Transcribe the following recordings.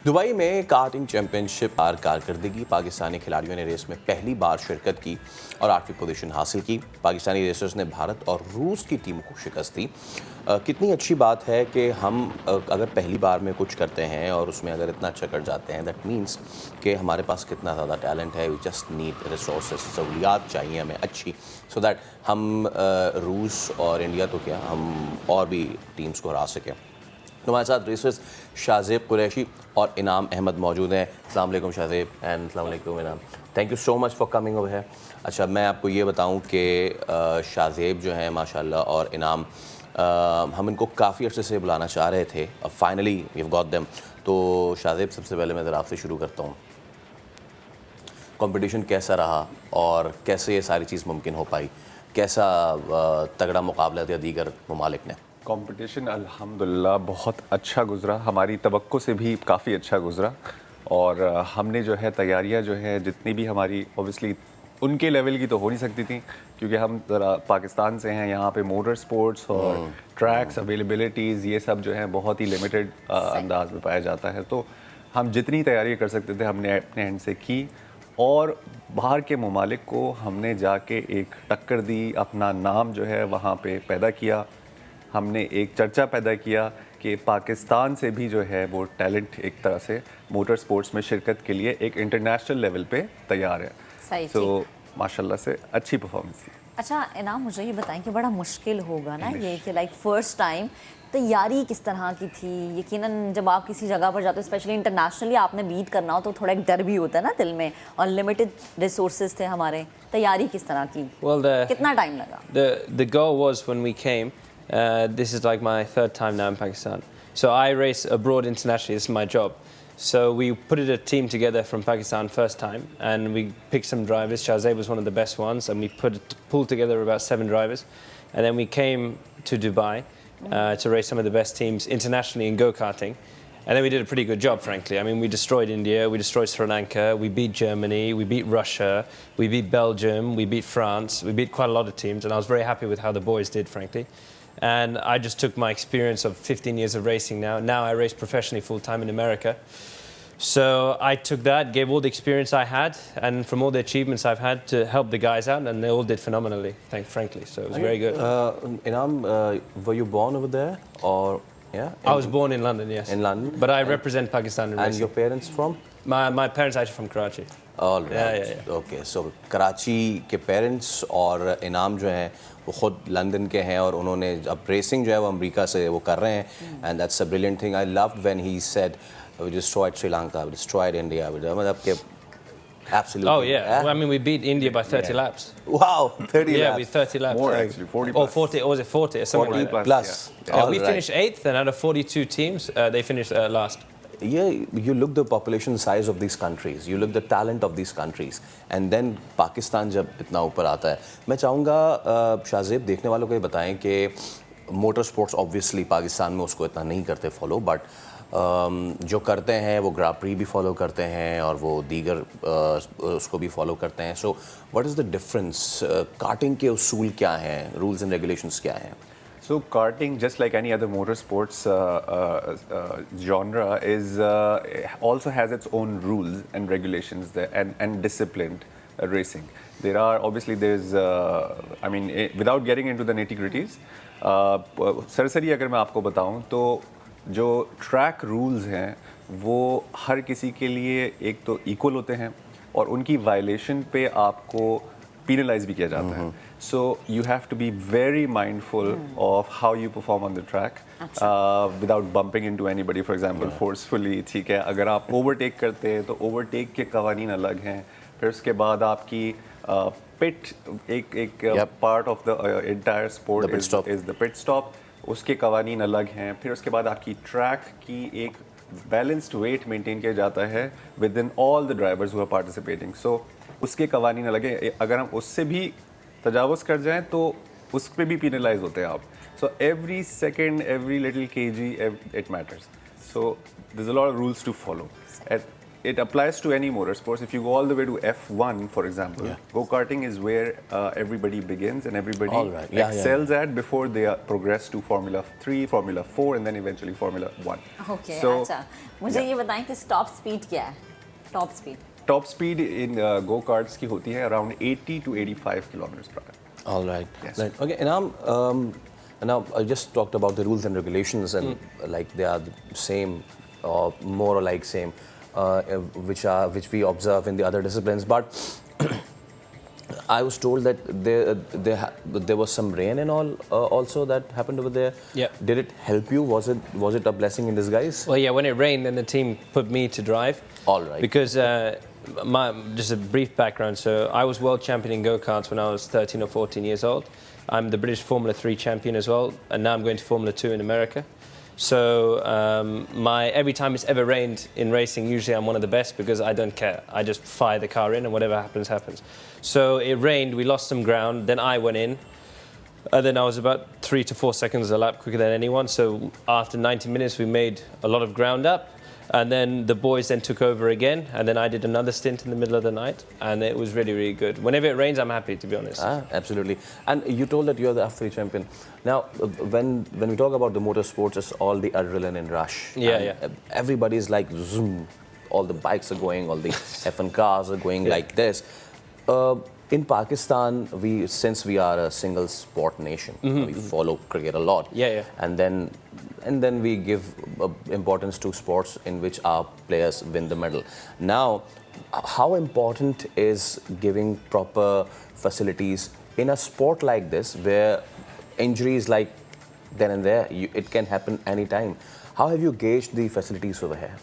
Dubai में karting championship कारकर्दगी पाकिस्तानी खिलाड़ियों ने रेस में पहली बार शिरकत की और 8वीं पोजीशन हासिल की। पाकिस्तानी रेसर्स ने भारत और रूस की टीम को शिकस्त दी। कितनी अच्छी बात है कि हम अगर पहली बार में कुछ करते हैं और उसमें अगर इतना अच्छा कर जाते हैं, दैट मीन्स कि हमारे पास कितना ज़्यादा टैलेंट है। वी जस्ट नीड रिसोर्सेज, सहूलियात चाहिए हमें अच्छी, सो दैट हम रूस और इंडिया तो क्या, हम और भी टीम्स को हरा सकें। तो हमारे साथ रेसर्स शाहजेब कुरैशी और इनाम अहमद मौजूद हैं। अस्सलाम वालेकुम शाहजेब एंड अस्सलाम वालेकुम इनाम। Thank you so much for coming over है। अच्छा, मैं आपको ये बताऊं कि शाहजेब जो हैं माशाल्लाह और इनाम, हम इनको काफ़ी अर्से से बुलाना चाह रहे थे, finally we have got them. तो शाहजेब, सबसे पहले मैं ज़रा आपसे शुरू करता हूँ। कंपटीशन कैसा रहा और कैसे ये सारी चीज़ मुमकिन हो पाई? कैसा तगड़ा मुकाबला दिया दीगर ममालिक ने? कंपटीशन अल्हम्दुलिल्लाह बहुत अच्छा गुज़रा, हमारी तवक्को से भी काफ़ी अच्छा गुज़रा। और हमने जो है तैयारियां जो है जितनी भी हमारी ऑब्वियसली उनके लेवल की तो हो नहीं सकती थी, क्योंकि हम ज़रा पाकिस्तान से हैं। यहाँ पे मोटर स्पोर्ट्स और ट्रैक्स अवेलेबिलिटीज़ ये सब जो है बहुत ही लिमिटेड अंदाज में पाया जाता है। तो हम जितनी तैयारी कर सकते थे हमने अपने एंड से की, और बाहर के ममालिक को हमने जाके एक टक्कर दी, अपना नाम जो है वहाँ पे पैदा किया। हमने एक चर्चा पैदा किया कि पाकिस्तान से भी जो है वो टैलेंट एक तरह से मोटर स्पोर्ट्स में शिरकत के लिए एक इंटरनेशनल लेवल पे तैयार है। तो माशाल्लाह से अच्छी परफॉर्मेंस थी। अच्छा इनाम, मुझे ये बताएं कि बड़ा मुश्किल होगा ना ये कि लाइक फर्स्ट टाइम तैयारी किस तरह की थी? यकीनन जब आप किसी जगह पर जाते हो, स्पेशली इंटरनेशनली आपने बीट करना हो, तो थोड़ा एक डर भी होता है ना दिल में, और लिमिटेड रिसोर्सेज थे हमारे। तैयारी किस तरह की? कितना टाइम लगा? The goal was when we came. This is like my third time now in Pakistan. So I race abroad internationally. This is my job. So we put a team together from Pakistan first time, and we picked some drivers. Shahzeb was one of the best ones, and we pulled together about 7 drivers, and then we came to Dubai to race some of the best teams internationally in go-karting. And then we did a pretty good job, frankly. I mean, we destroyed India, we destroyed Sri Lanka, we beat Germany, we beat Russia, we beat Belgium, we beat France, we beat quite a lot of teams, and I was very happy with how the boys did, frankly. And I just took my experience of 15 years of racing now. Now I race professionally full-time in America. So I took that, gave all the experience I had, and from all the achievements I've had to help the guys out, and they all did phenomenally, frankly. So it was very good. Inam, were you born over there or? Yeah. I was born in London, yes. In London. But I represent Pakistan in racing. And your parents from? My parents are actually from Karachi. All right. Yeah. Okay. So Karachi के parents और इनाम जो हैं वो खुद London के हैं, और उन्होंने अब रेसिंग जो है वो अमेरिका से वो कर रहे हैं, and that's a brilliant thing. I loved when he said we destroyed Sri Lanka, we destroyed India, मतलब कि absolutely. Oh yeah. Well, I mean, we beat India by 30 laps. Wow, 30 Yeah, laps. we 30 laps. More actually, 40 Or plus. 40, or was it 40 or something 40 like that? Plus. Yeah, we All right. finished 8th, and out of 42 teams, they finished last. Yeah, you look the population size of these countries, you look the talent of these countries, and then Pakistan जब इतना ऊपर आता है, मैं चाहूँगा शाहजेब देखने वालों को ये बताएं कि मोटर स्पोर्ट्स ऑब्वियसली पाकिस्तान में उसको इतना नहीं करते फॉलो, बट जो करते हैं वो ग्रां प्री भी फॉलो करते हैं और वो दीगर उसको भी फॉलो करते हैं। So what is the difference? Karting के उसूल क्या हैं, रूल्स एंड रेगुलेशंस क्या हैं? So karting, just like any other motorsports genre, is also has its own rules and regulations there, and disciplined racing. There are obviously I mean, without getting into the nitty-gritties, सरसरी अगर मैं आपको बताऊं तो जो track rules हैं वो हर किसी के लिए एक तो इक्वल होते हैं, और उनकी वायलेशन पे आपको penalized भी किया जाता है. So you have to be very mindful of how you perform on the track without bumping into anybody, for example, forcefully. ठीक है, अगर आप overtake करते हैं तो overtake के कवानीन अलग हैं. फिर उसके बाद आपकी pit एक part of the entire sport is the pit stop. उसके कवानीन अलग हैं. फिर उसके बाद आपकी track की एक balanced weight maintain किया जाता है within all the drivers who are participating. So उसके कवानीन अलग है. अगर हम उससे भी तजावुज़ कर जाएं तो उस पर भी penalize होते हैं आप. So every second, every little kg, it matters. So there's a lot of rules to follow. it applies to any motorsports. If you go all the way to F1, for example, go-karting is where everybody begins and everybody All right. Yeah, excels at before they progress to Formula 3, Formula 4, and then eventually Formula 1. Okay So, अच्छा मुझे ये बताएं कि top speed क्या है top speed top speed in go-karts की होती है around 80 to 85 kilometers per hour. All right. Yes. Right. Okay. And now I just talked about the rules and regulations, and like they are the same, or more or like same, which we observe in the other disciplines. But I was told that there was some rain and all also that happened over there. Yeah. Did it help you? Was it a blessing in disguise? Well, yeah, when it rained, then the team put me to drive. All right. Because just a brief background. So I was world champion in go-karts when I was 13 or 14 years old. I'm the British Formula 3 champion as well, and now I'm going to Formula 2 in America. So every time it's ever rained in racing, usually I'm one of the best because I don't care. I just fire the car in and whatever happens, happens. So it rained, we lost some ground, then I went in. Then I was about 3 to 4 seconds a lap quicker than anyone. So after 90 minutes, we made a lot of ground up. And then the boys then took over again, and then I did another stint in the middle of the night, and it was really, really good. Whenever it rains, I'm happy, to be honest. Absolutely. And you told that you're the F3 champion. Now, when we talk about the motorsports, it's all the adrenaline rush. Yeah, and everybody's like zoom. All the bikes are going, all the F1 cars are going like this. In Pakistan, since we are a single sport nation, we follow cricket a lot. Yeah. And then we give importance to sports in which our players win the medal. Now, how important is giving proper facilities in a sport like this, where injuries like then and there, it can happen anytime? How have you gauged the facilities over here?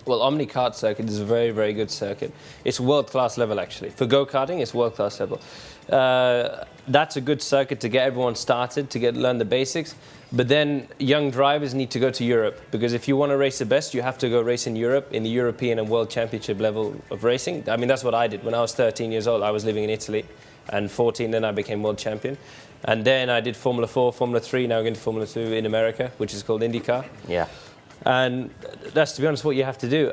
Well, Omni Kart circuit is a very, very good circuit. It's world-class level, actually. For go-karting, it's world-class level. That's a good circuit to get everyone started, to learn the basics. But then young drivers need to go to Europe, because if you want to race the best, you have to go race in Europe, in the European and World Championship level of racing. I mean, that's what I did. When I was 13 years old, I was living in Italy. And 14, then I became world champion. And then I did Formula 4, Formula 3, now going to Formula 2 in America, which is called IndyCar. Yeah. And that's, to be honest, what you have to do.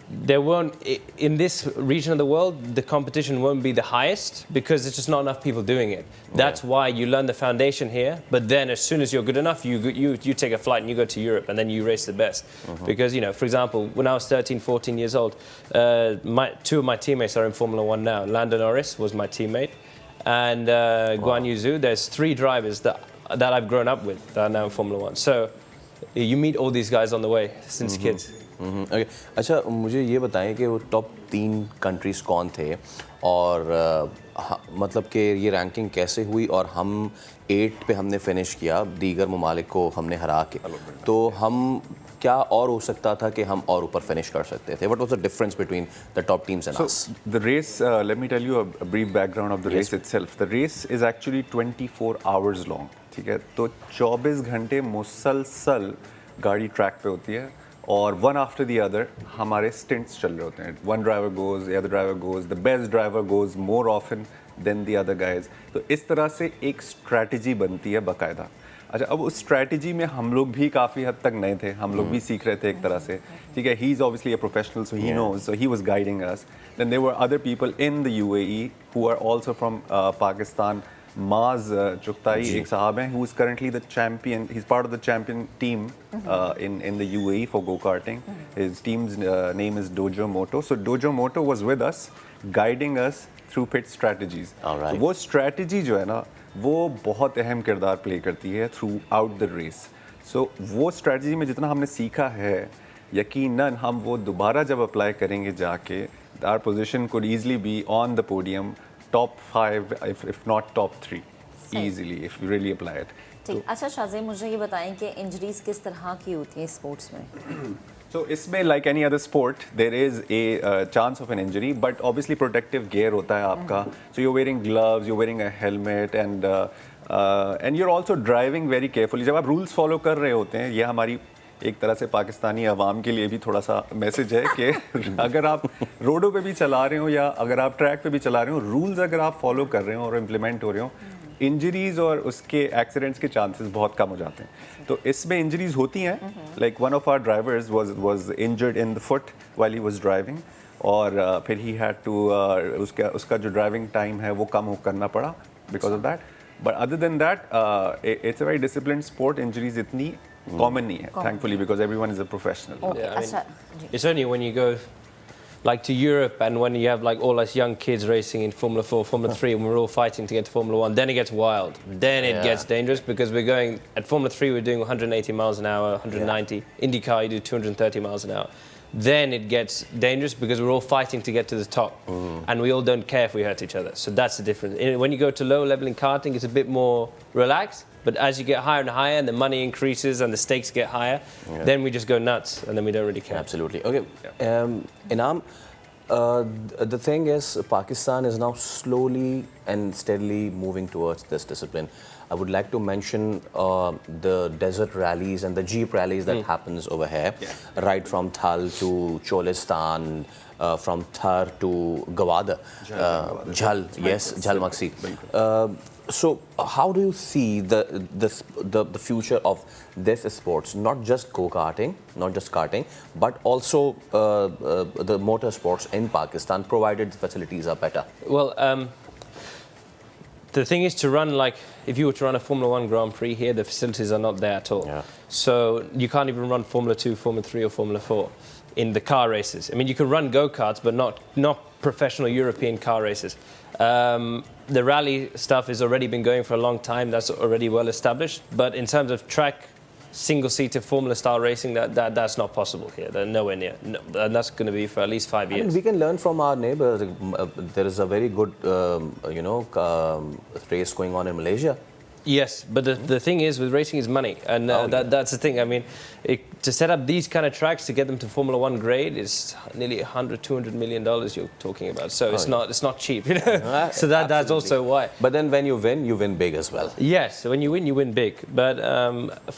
There won't, in this region of the world, the competition won't be the highest because there's just not enough people doing it. That's why you learn the foundation here, but then as soon as you're good enough, you take a flight and you go to Europe and then you race the best. Because, you know, for example, when I was 13, 14 years old, two of my teammates are in Formula 1 now. Lando Norris was my teammate, and Guan Yu Zhu. There's 3 drivers that I've grown up with that are now in Formula 1. So you meet all these guys on the way since kids. Okay. अच्छा मुझे ये बताएं कि वो top 3 countries कौन थे और मतलब कि ये रैंकिंग कैसे हुई और हम 8 पे हमने फिनिश किया दीगर ममालिक को हमने हरा के तो हम क्या और हो सकता था कि हम और ऊपर फिनिश कर सकते थे What was the difference between the top teams and us? The race, let me tell you a brief background of the race itself. The race is actually 24 hours long. ठीक है तो 24 घंटे मुसलसल गाड़ी ट्रैक पे होती है और one after the other हमारे stints चल रहे होते हैं. One driver goes, the other driver goes, the best driver goes more often than the other guys. तो इस तरह से एक strategy बनती है बाकायदा. अच्छा अब उस strategy में हम लोग भी काफ़ी हद तक नए थे हम लोग भी सीख रहे थे एक तरह से ठीक है he is obviously a professional so he knows so he was guiding us. Then there were other people in the UAE who are also from Pakistan. Maaz Chughtai, एक साहब हैं, who is currently the champion. He's part of the champion team in the UAE for go-karting. His team's name is Dojo Moto. So Dojo Moto was with us, guiding us through pit strategies. All right. So वो strategy जो है ना, वो बहुत अहम किरदार play करती है throughout the race. So वो strategy में जितना हमने सीखा है, यकीनन हम वो दोबारा जब apply करेंगे जाके, our position could easily be on the podium. Top 5 if not top 3 easily if you really apply it. ठीक अच्छा शाज़े मुझे ये बताएं कि इंजरीज किस तरह की होती हैं स्पोर्ट्स में So इसमें like any other sport there is a chance of an injury but obviously protective gear होता है आपका so you're wearing gloves you're wearing a helmet and you're also driving very carefully जब आप rules follow कर रहे होते हैं ये हमारी एक तरह से पाकिस्तानी अवाम के लिए भी थोड़ा सा मैसेज है कि अगर आप रोडों पे भी चला रहे हो या अगर आप ट्रैक पे भी चला रहे हो रूल्स अगर आप फॉलो कर रहे हो और इम्प्लीमेंट हो रहे हो इंजरीज और उसके एक्सीडेंट्स के चांसेस बहुत कम हो जाते हैं। तो इसमें इंजरीज होती हैं, like one of our drivers was injured in the foot while he was driving, और फिर ही हैड टू उसका जो ड्राइविंग टाइम है वो कम करना पड़ा because of that. But other than that it's a very disciplined sport, injuries इतनी common नहीं है thankfully because everyone is a professional. Yeah, I mean, अच्छा जी it's only when you go like to Europe and when you have like all us young kids racing in Formula 4, Formula 3, and we're all fighting to get to Formula 1, then it gets wild. Then it gets dangerous because we're going, at Formula 3 we're doing 180 miles an hour, 190. IndyCar you do 230 miles an hour. Then it gets dangerous because we're all fighting to get to the top. And we all don't care if we hurt each other. So that's the difference. When you go to lower level in karting, it's a bit more relaxed. But as you get higher and higher and the money increases and the stakes get higher, then we just go nuts and then we don't really care. Absolutely. Okay. Inam, the thing is, Pakistan is now slowly and steadily moving towards this discipline. I would like to mention the desert rallies and the jeep rallies that happens over here, right from Thal to Cholistan, from Thar to Gawada, Jhal, yes, Jhal Maksi. So how do you see the future of this sports? Not just go-karting, not just karting, but also the motor sports in Pakistan, provided the facilities are better. Well, the thing is to run, like, if you were to run a Formula 1 Grand Prix here, the facilities are not there at all. Yeah. So you can't even run Formula 2, Formula 3 or Formula 4 in the car races. I mean, you can run go-karts, but not professional European car races. The rally stuff has already been going for a long time. That's already well established. But in terms of track, single-seater Formula-style racing, that's not possible here. They're nowhere near. No, and that's going to be for at least 5 years. I mean, we can learn from our neighbors. There is a very good, race going on in Malaysia. Yes, but the thing is, with racing is money, and that's the thing. I mean, to set up these kind of tracks to get them to Formula 1 grade is nearly $100-200 million you're talking about. So it's not cheap, you know. So that's also why. But then when you win big as well. Yes, when you win big. But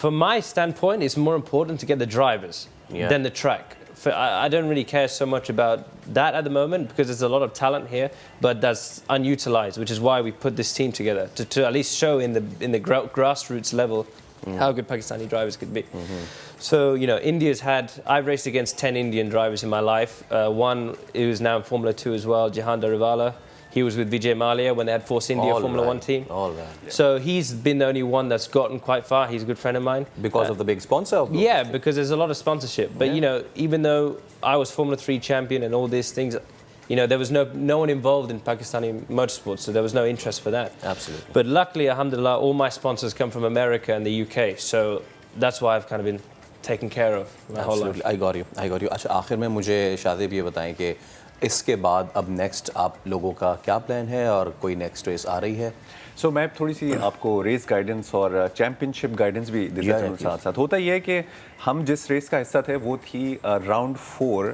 from my standpoint, it's more important to get the drivers than the track. I don't really care so much about that at the moment because there's a lot of talent here, but that's unutilized, which is why we put this team together to at least show in the grassroots level how good Pakistani drivers could be. So, I've raced against 10 Indian drivers in my life. One who's now in Formula 2 as well, Jahan Dariwala. He was with Vijay Mallya when they had Force India Formula 1 team. All right. So he's been the only one that's gotten quite far. He's a good friend of mine. Because of the big sponsor? Yeah, because there's a lot of sponsorship. But, even though I was Formula 3 champion and all these things, there was no one involved in Pakistani motorsports, so there was no interest for that. Absolutely. But luckily, alhamdulillah, all my sponsors come from America and the UK. So that's why I've kind of been taken care of my whole life. I got you. अच्छा, आखिर में मुझे शादिब ये बताएं कि इसके बाद अब नेक्स्ट आप लोगों का क्या प्लान है और कोई नेक्स्ट रेस आ रही है? सो मैं थोड़ी सी आपको रेस गाइडेंस और चैम्पियनशिप गाइडेंस भी देता हूँ साथ साथ। होता ये है कि हम जिस रेस का हिस्सा थे वो थी round 4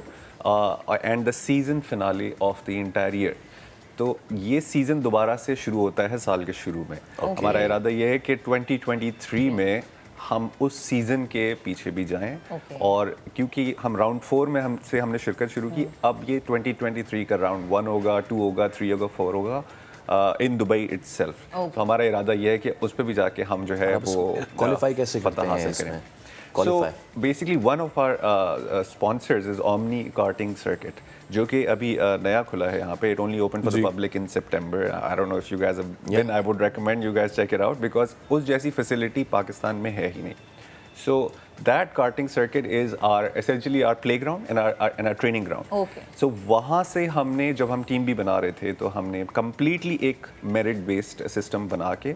and the season finale of the entire year. तो ये सीज़न दोबारा से शुरू होता है साल के शुरू में। हमारा इरादा ये है कि 2023 में हम उस सीज़न के पीछे भी जाएं और क्योंकि हम राउंड 4 में हमने शिरकत शुरू की, अब ये 2023 का राउंड 1 होगा, 2 होगा, 3 होगा, 4 होगा इन दुबई इटसेल्फ। तो हमारा इरादा ये है कि उस पर भी जाके हम जो है वो क्वालिफाई कैसे करते हैं इसमें? So basically one of our sponsors is Omni Karting Circuit, जो कि अभी नया खुला है यहाँ पे. It only opened for the public in September. I don't know if you guys have been. I would recommend you guys check it out because उस जैसी facility पाकिस्तान में है ही नहीं. So that karting circuit is essentially our playground and our training ground. Okay. So वहाँ से हमने जब हम टीम भी बना रहे थे तो हमने completely एक merit based system बना के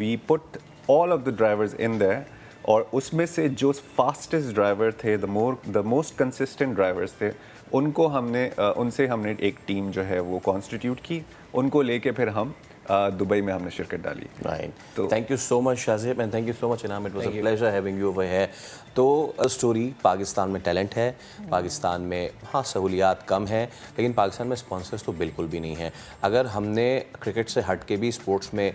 we put all of the drivers in there. और उसमें से जो फास्टेस्ट ड्राइवर थे द मोस्ट कंसिस्टेंट ड्राइवर्स थे उनसे हमने एक टीम जो है वो कॉन्स्टिट्यूट की, उनको लेके फिर हम दुबई में हमने शिरकत डाली. राइट. तो thank you so much Shazib and thank you so much Inam. It was a pleasure having you over here. तो स्टोरी पाकिस्तान में टैलेंट है, पाकिस्तान में हाँ सहूलियात कम है, लेकिन पाकिस्तान में स्पॉन्सर्स तो बिल्कुल भी नहीं है. अगर हमने क्रिकेट से हट के भी स्पोर्ट्स में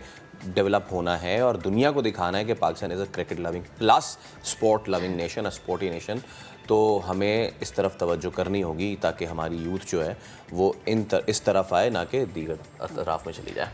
डेवलप होना है और दुनिया को दिखाना है कि Pakistan is a cricket loving plus sport loving nation, a sporty nation, तो हमें इस तरफ तवज्जो करनी होगी ताकि हमारी यूथ जो है वो इस तरफ आए, ना कि दीगर अतराफ में चली जाए.